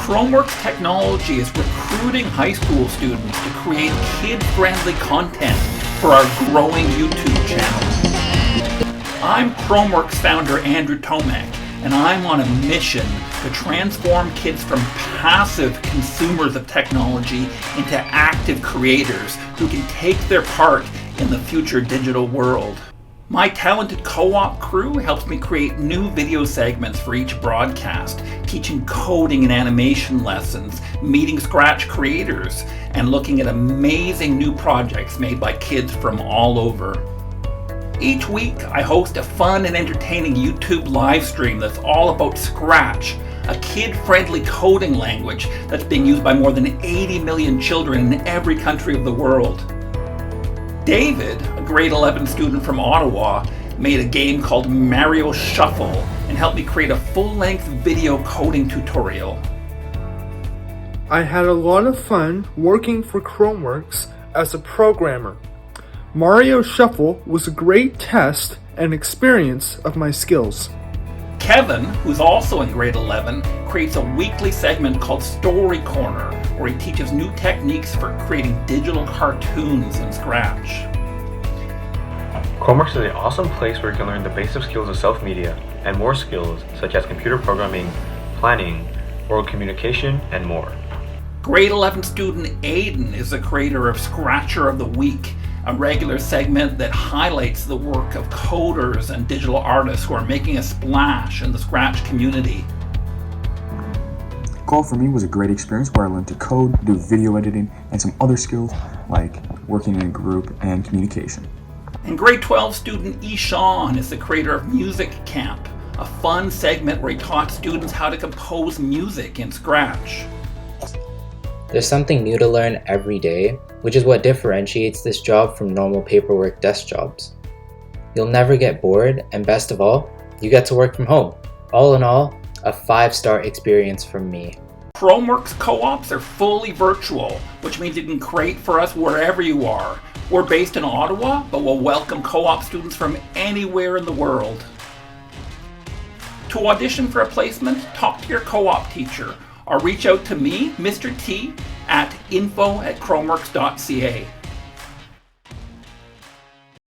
Chromeworks Technology is recruiting high school students to create kid-friendly content for our growing YouTube channel. I'm Chromeworks founder Andrew Tomec, and I'm on a mission to transform kids from passive consumers of technology into active creators who can take their part in the future digital world. My talented co-op crew helps me create new video segments for each broadcast, teaching coding and animation lessons, meeting Scratch creators, and looking at amazing new projects made by kids from all over. Each week, I host a fun and entertaining YouTube live stream that's all about Scratch, a kid-friendly coding language that's being used by more than 80 million children in every country of the world. David, a grade 11 student from Ottawa, made a game called Mario Shuffle and helped me create a full-length video coding tutorial. I had a lot of fun working for Chromeworks as a programmer. Mario Shuffle was a great test and experience of my skills. Kevin, who's also in grade 11, creates a weekly segment called Story Corner, where he teaches new techniques for creating digital cartoons in Scratch. Chromeworks is an awesome place where you can learn the basic skills of self-media and more skills such as computer programming, planning, oral communication, and more. Grade 11 student Aiden is the creator of Scratcher of the Week, a regular segment that highlights the work of coders and digital artists who are making a splash in the Scratch community. Co-op for me was a great experience where I learned to code, do video editing, and some other skills like working in a group and communication. And grade 12 student Ishan is the creator of Music Camp, a fun segment where he taught students how to compose music in Scratch. There's something new to learn every day, which is what differentiates this job from normal paperwork desk jobs. You'll never get bored, and best of all, you get to work from home. All in all, a 5-star experience from me. Chromeworks co-ops are fully virtual, which means you can create for us wherever you are. We're based in Ottawa, but we'll welcome co-op students from anywhere in the world. To audition for a placement, talk to your co-op teacher, or reach out to me, Mr. T, at info@chromeworks.ca.